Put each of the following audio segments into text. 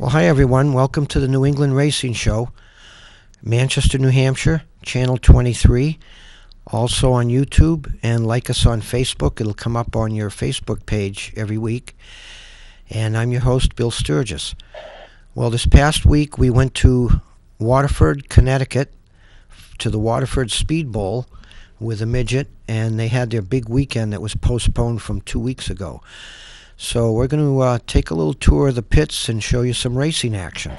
Well, hi everyone. Welcome to the New England Racing Show, Manchester, New Hampshire, Channel 23. Also on YouTube, and like us on Facebook. It'll come up on your Facebook page every week. And I'm your host, Bill Sturgis. Well, this past week we went to Waterford, Connecticut, to the Waterford Speedbowl with a midget, and they had their big weekend that was postponed from 2 weeks ago. So we're going to take a little tour of the pits and show you some racing action.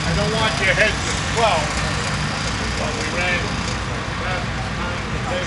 I don't want your head to 12, but we ran that time today.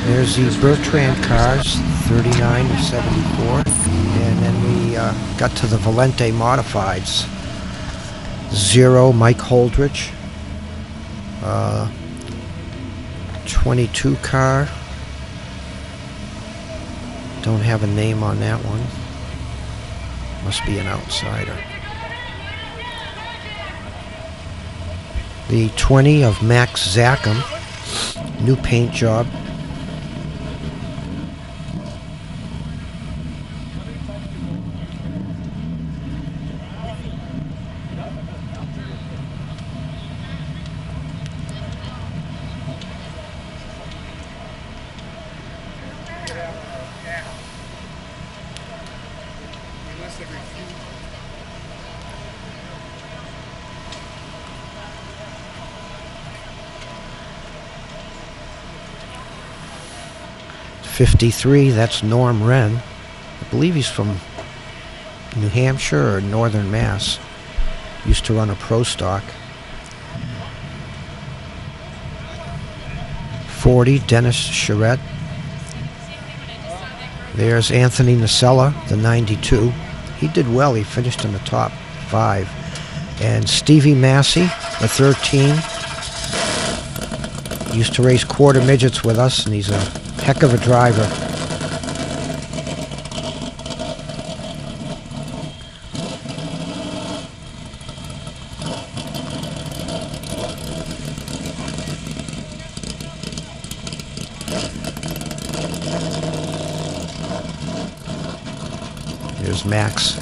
There's the Bertrand cars, 39 to 74. And then we got to the Valente Modifieds. 0, Mike Holdridge. 22 car. Don't have a name on that one. Must be an outsider. The 20 of Max Zackham. New paint job. '53, that's Norm Wren. I believe he's from New Hampshire or Northern Mass. Used to run a pro stock. 40, Dennis Charette. There's Anthony Nacella, the 92. He did well. He finished in the top 5. And Stevie Massey, the 13. Used to race quarter midgets with us, and he's a heck of a driver. There's Max.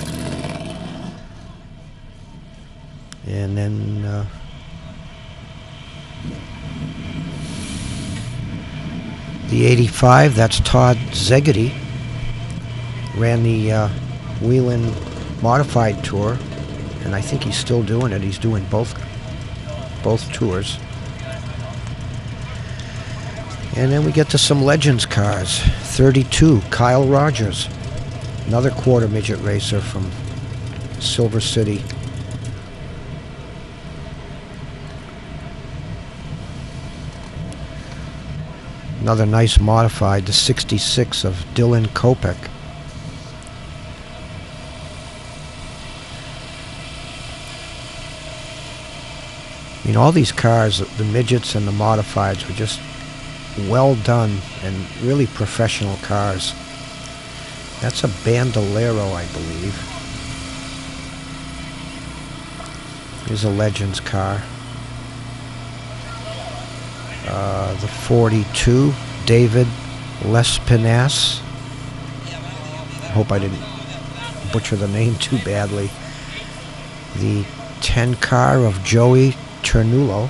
And then the 85, that's Todd Zegedy. Ran the Wheeling Modified Tour, and I think he's still doing it. He's doing both tours. And then we get to some Legends cars. 32, Kyle Rogers. Another quarter midget racer from Silver City. Another nice modified, the 66 of Dylan Kopek. I mean, all these cars, the midgets and the modifieds, were just well done and really professional cars. That's a Bandolero, I believe. Here's a Legends car. The 42, David Lespinas. I hope I didn't butcher the name too badly. The 10 car of Joey Ternulo.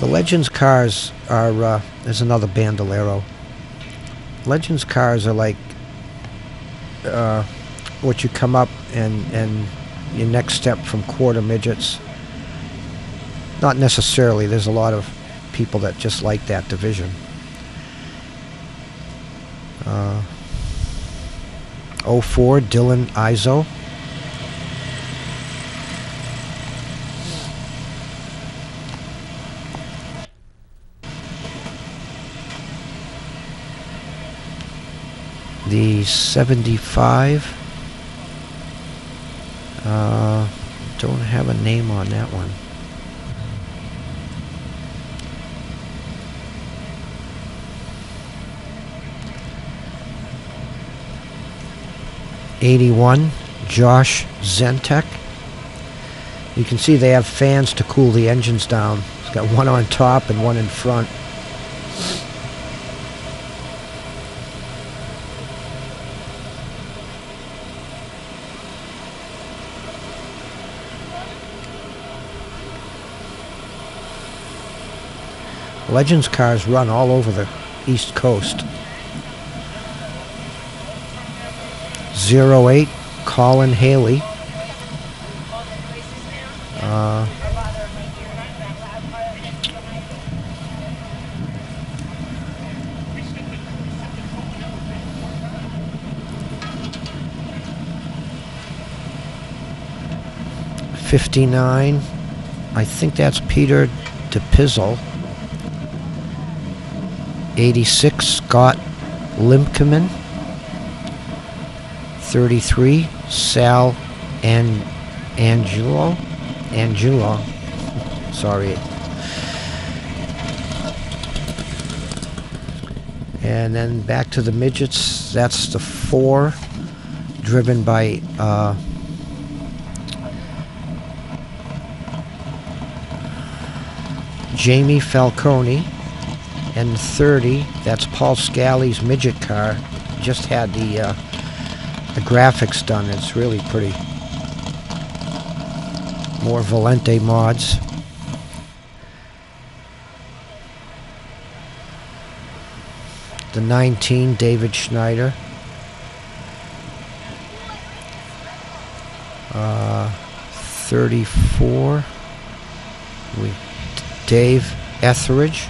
The Legends cars are, there's another Bandolero. Legends cars are like what you come up and your next step from quarter midgets. Not necessarily. There's a lot of people that just like that division. 04, Dylan Izo. The 75. Don't have a name on that one. '81, Josh Zentek. You can see they have fans to cool the engines down. It's got one on top and one in front. Legends cars run all over the East Coast. 08, Colin Haley. '59, I think that's Peter DePizzle. 86, Scott Limkeman. 33, Sal Angelo, sorry. And then back to the midgets. That's the 4, driven by Jamie Falcone. And 30, that's Paul Scally's midget car. Just had the graphics done. It's really pretty. More Valente mods. The 19, David Schneider. 34, Dave Etheridge.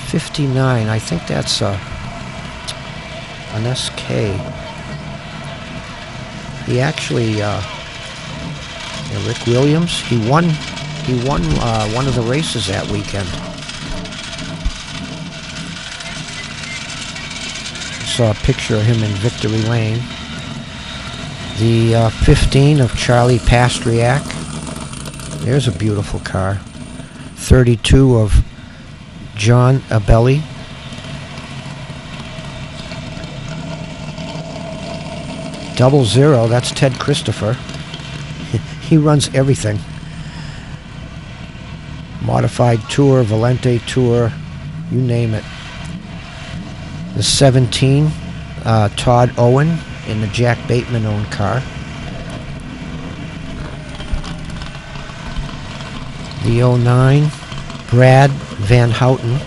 59, I think that's an SK. He actually, Rick Williams, he won one of the races that weekend. Saw a picture of him in Victory Lane. The 15 of Charlie Pastriak. There's a beautiful car. 32 of John Abelli. Double 0, that's Ted Christopher. He runs everything. Modified Tour, Valente Tour, you name it. The 17, Todd Owen in the Jack Bateman owned car. The 09, Brad Van Houten.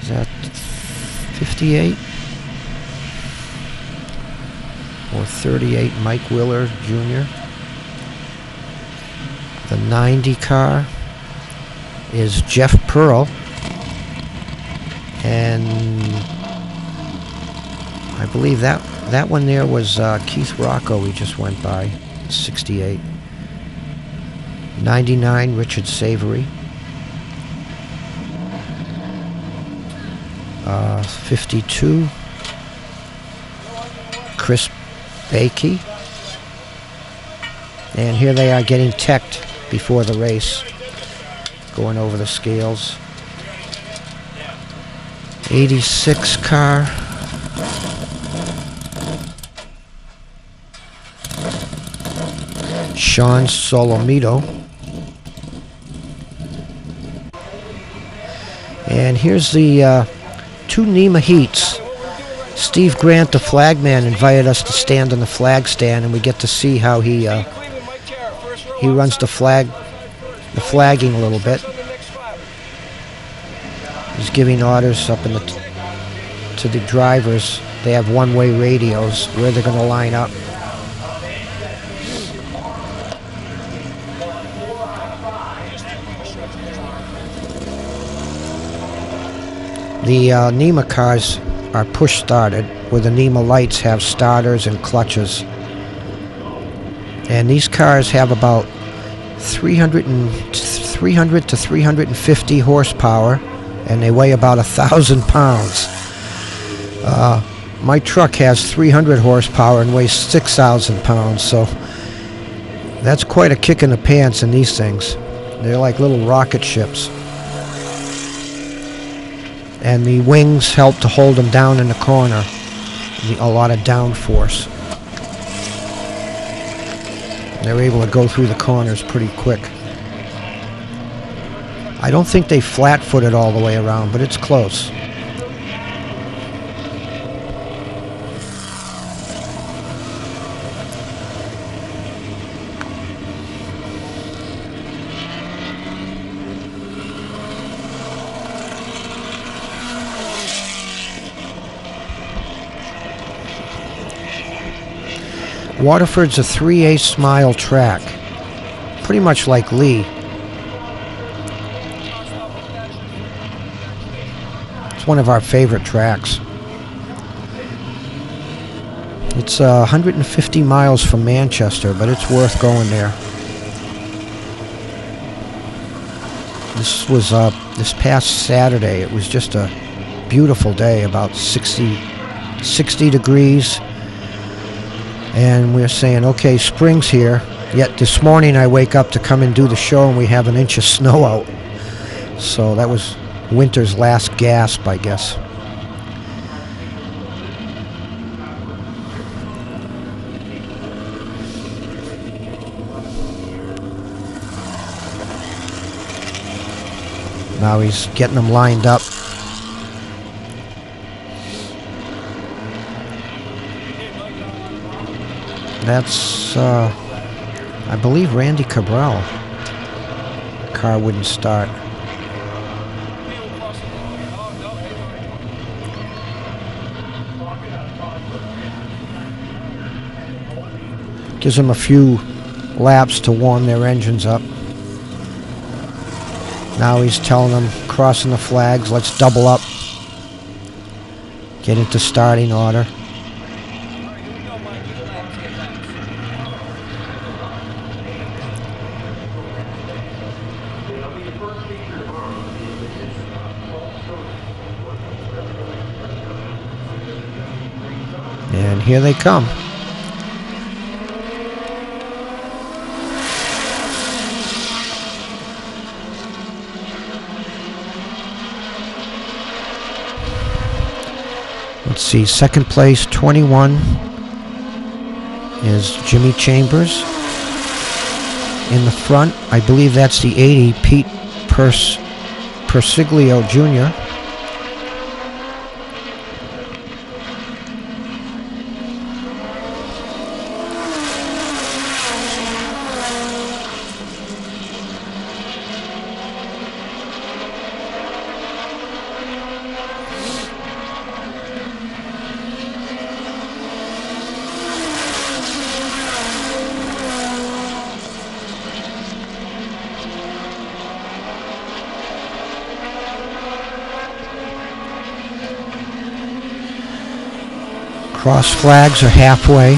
Is that 58? Or 38, Mike Willer Jr. The 90 car is Jeff Pearl. And I believe that one there was Keith Rocco we just went by. 68. 99, Richard Savory. 52, Chris Bakey. And here they are getting teched before the race, going over the scales. 86 car. Sean Solomito. And here's the 2 NEMA heats. Steve Grant, the flagman, invited us to stand on the flag stand, and we get to see how he runs the flagging a little bit. He's giving orders up to the drivers. They have one-way radios where they're going to line up. The NEMA cars are push-started, where the NEMA lights have starters and clutches. And these cars have about 300 to 350 horsepower, and they weigh about 1,000 pounds. My truck has 300 horsepower and weighs 6,000 pounds, so that's quite a kick in the pants in these things. They're like little rocket ships. And the wings help to hold them down in the corner. A lot of downforce. They're able to go through the corners pretty quick. I don't think they flat-foot it all the way around, but it's close. Waterford's a 3/8 mile track, pretty much like Lee. It's one of our favorite tracks. It's 150 miles from Manchester, but it's worth going there. This was this past Saturday. It was just a beautiful day, about 60 degrees. And we're saying, okay, spring's here. Yet this morning I wake up to come and do the show and we have an inch of snow out. So that was winter's last gasp, I guess. Now he's getting them lined up. That's, I believe, Randy Cabral. Car wouldn't start. Gives them a few laps to warm their engines up. Now he's telling them, crossing the flags, let's double up. Get into starting order. And here they come. Let's see, second place, 21, is Jimmy Chambers. In the front, I believe that's the 80, Pete Persiglio Jr. Cross flags are halfway.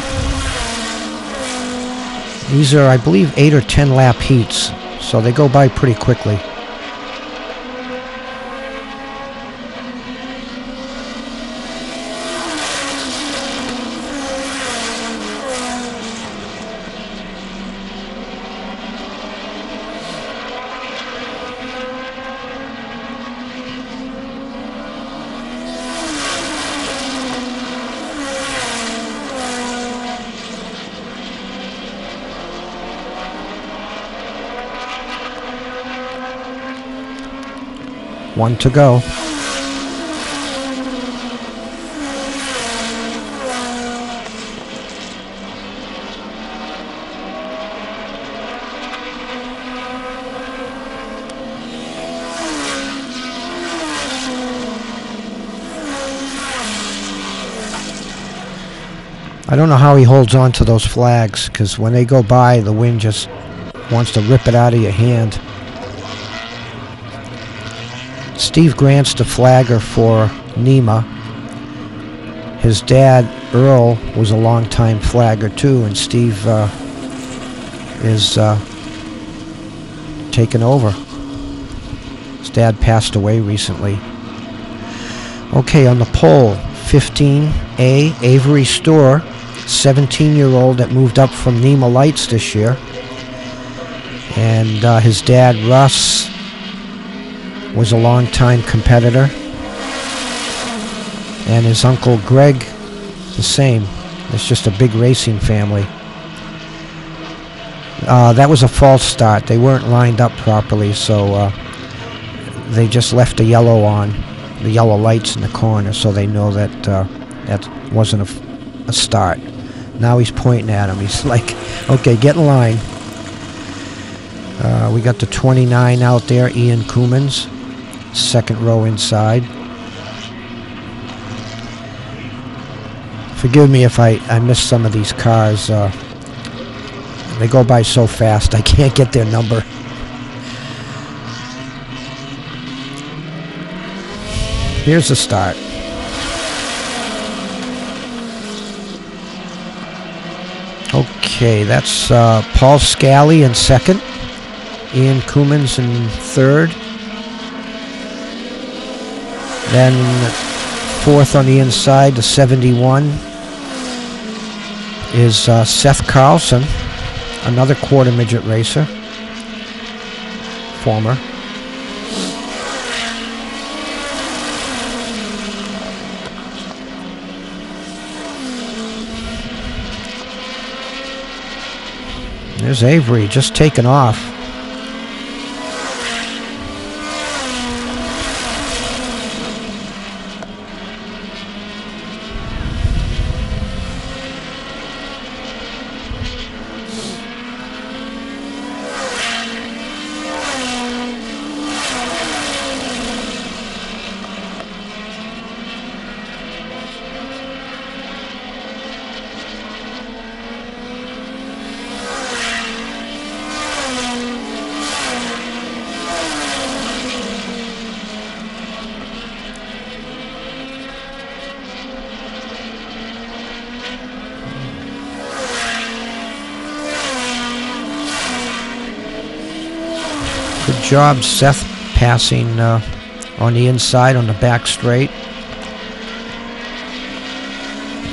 These are, I believe, 8 or 10 lap heats, so they go by pretty quickly. One to go. I don't know how he holds on to those flags, because when they go by, the wind just wants to rip it out of your hand. Steve Grant's the flagger for NEMA. His dad, Earl, was a long-time flagger too, and Steve is taken over. His dad passed away recently. Okay, on the pole, 15A, Avery Storr, 17-year-old that moved up from NEMA Lights this year. And his dad, Russ, was a long-time competitor. And his uncle, Greg, the same. It's just a big racing family. That was a false start. They weren't lined up properly, so they just left the yellow on, the yellow lights in the corner, so they know that that wasn't a start. Now he's pointing at him. He's like, okay, get in line. We got the 29 out there, Ian Coomans, second row inside. Forgive me if I missed some of these cars. They go by so fast, I can't get their number. Here's the start. Okay, that's Paul Scally in second, Ian Coomans in third. Then fourth on the inside, the 71, is Seth Carlson, another quarter midget racer, former. There's Avery just taking off. Good job, Seth, passing on the inside on the back straight.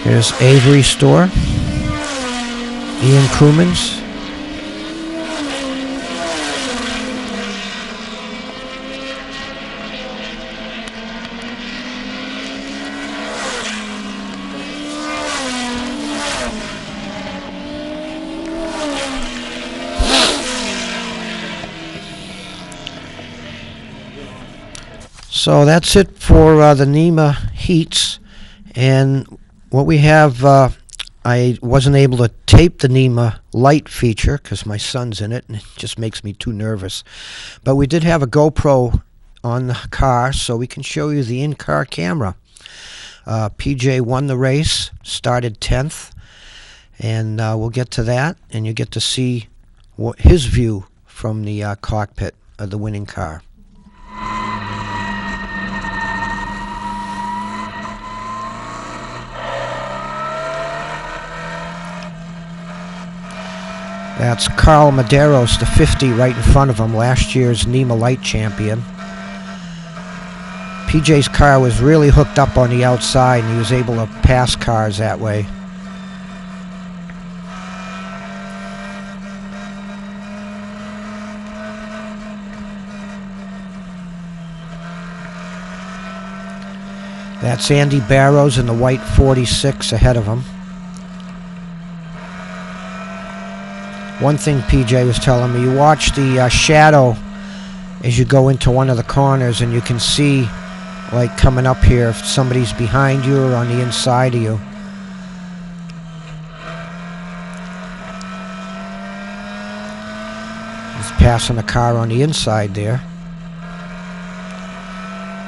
Here's Avery Store, Ian Crewmans. So that's it for the NEMA heats, and what we have, I wasn't able to tape the NEMA Lite feature because my son's in it and it just makes me too nervous, but we did have a GoPro on the car, so we can show you the in-car camera. PJ won the race, started 10th, and we'll get to that, and you get to see his view from the cockpit of the winning car. That's Carl Medeiros, the 50, right in front of him, last year's NEMA Lite champion. PJ's car was really hooked up on the outside, and he was able to pass cars that way. That's Andy Barrows in the white 46 ahead of him. One thing PJ was telling me, you watch the shadow as you go into one of the corners, and you can see, like coming up here, if somebody's behind you or on the inside of you. He's passing a car on the inside there.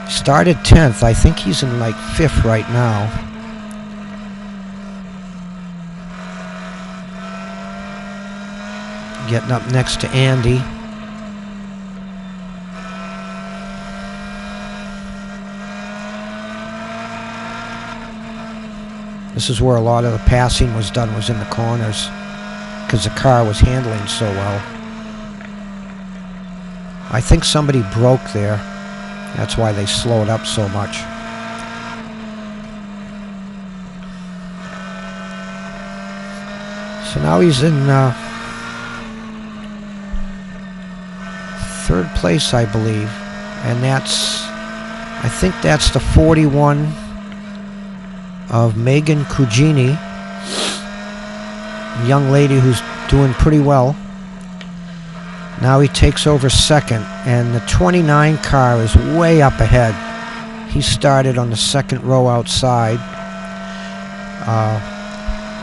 Started 10th. I think he's in like 5th right now. Getting up next to Andy. This is where a lot of the passing was done, was in the corners, because the car was handling so well. I think somebody broke there. That's why they slowed up so much. So now he's in 3rd place, I believe, and I think that's the 41 of Megan Cugini, a young lady who's doing pretty well. Now he takes over 2nd, and the 29 car is way up ahead. He started on the 2nd row outside,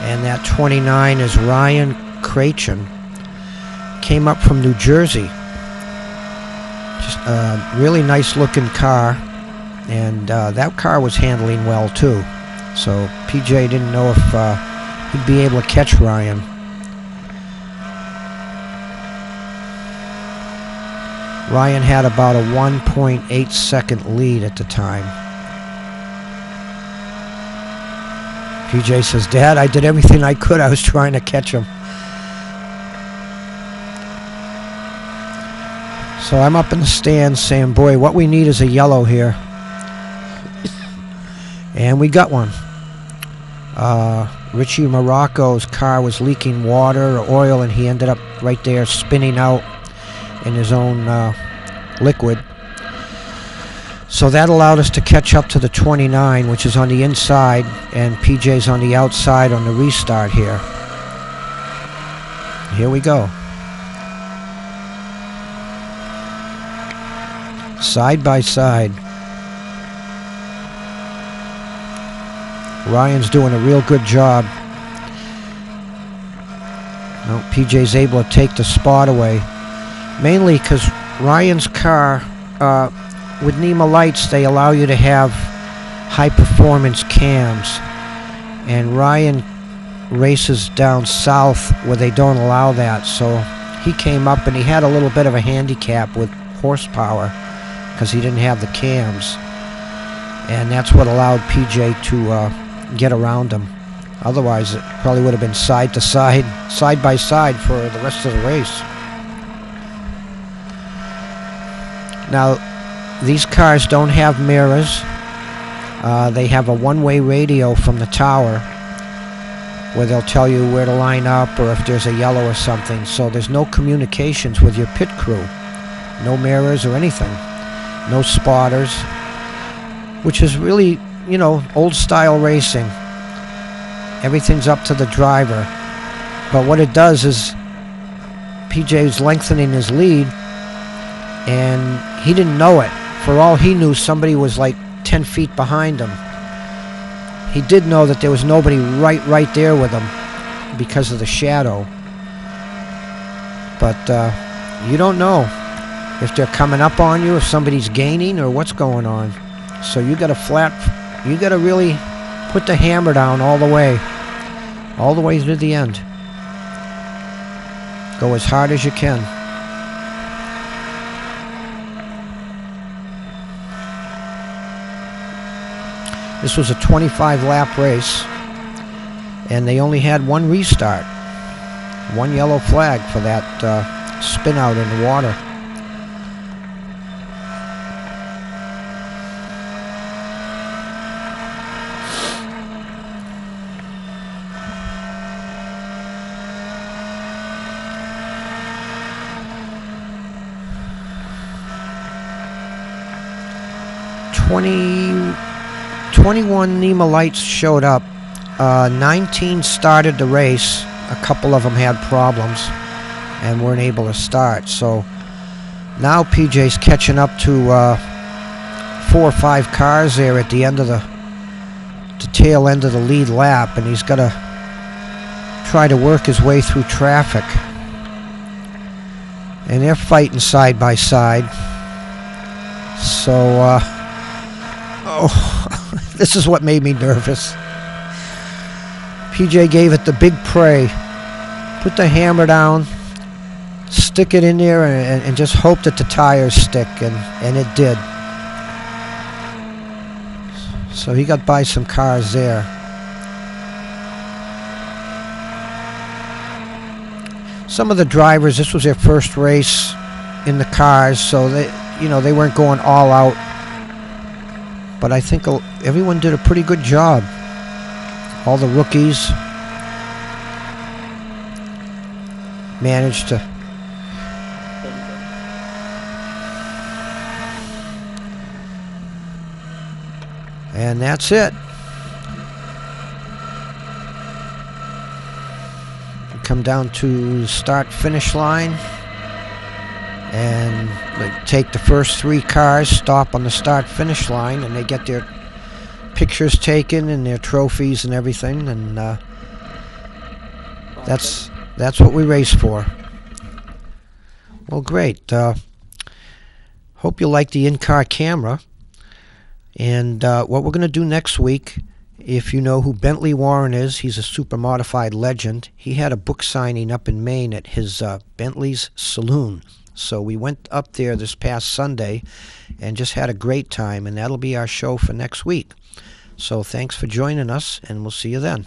and that 29 is Ryan Krachin. Came up from New Jersey. Just a really nice looking car, and that car was handling well too. So PJ didn't know if he'd be able to catch Ryan. Ryan had about a 1.8 second lead at the time. PJ says, "Dad, I did everything I could. I was trying to catch him." So I'm up in the stands saying, boy, what we need is a yellow here. And we got one. Richie Morocco's car was leaking water or oil, and he ended up right there spinning out in his own liquid. So that allowed us to catch up to the 29, which is on the inside, and PJ's on the outside on the restart here. Here we go. Side by side. Ryan's doing a real good job. Well, PJ's able to take the spot away. Mainly because Ryan's car, with NEMA lights, they allow you to have high-performance cams. And Ryan races down south where they don't allow that. So he came up and he had a little bit of a handicap with horsepower because he didn't have the cams. And that's what allowed PJ to get around him. Otherwise, it probably would have been side to side, side by side for the rest of the race. Now, these cars don't have mirrors. They have a one-way radio from the tower where they'll tell you where to line up or if there's a yellow or something. So there's no communications with your pit crew. No mirrors or anything. No spotters. Which is really, you know, old-style racing. Everything's up to the driver. But what it does is PJ's lengthening his lead, and he didn't know it. For all he knew, somebody was like 10 feet behind him. He did know that there was nobody right there with him because of the shadow. But you don't know if they're coming up on you, if somebody's gaining, or what's going on. So you got to really put the hammer down all the way to the end. Go as hard as you can. This was a 25-lap race, and they only had one restart. One yellow flag for that spin out in the water. .21 NEMA lights showed up. 19 started the race. A couple of them had problems and weren't able to start. So now PJ's catching up to 4 or 5 cars there at the end of the tail end of the lead lap, and he's got to try to work his way through traffic. And they're fighting side by side. So this is what made me nervous. PJ gave it the big pray. Put the hammer down, stick it in there, and just hope that the tires stick, and it did. So he got by some cars there. Some of the drivers, this was their first race in the cars, so they weren't going all out. But I think everyone did a pretty good job. All the rookies managed to and that's it. We come down to start finish line, and they take the first 3 cars, stop on the start finish line, and they get their pictures taken and their trophies and everything, and that's what we race for. Well, great. Hope you like the in-car camera. And what we're going to do next week, if you know who Bentley Warren is, he's a super modified legend. He had a book signing up in Maine at his Bentley's Saloon. So we went up there this past Sunday and just had a great time, and that'll be our show for next week. So thanks for joining us, and we'll see you then.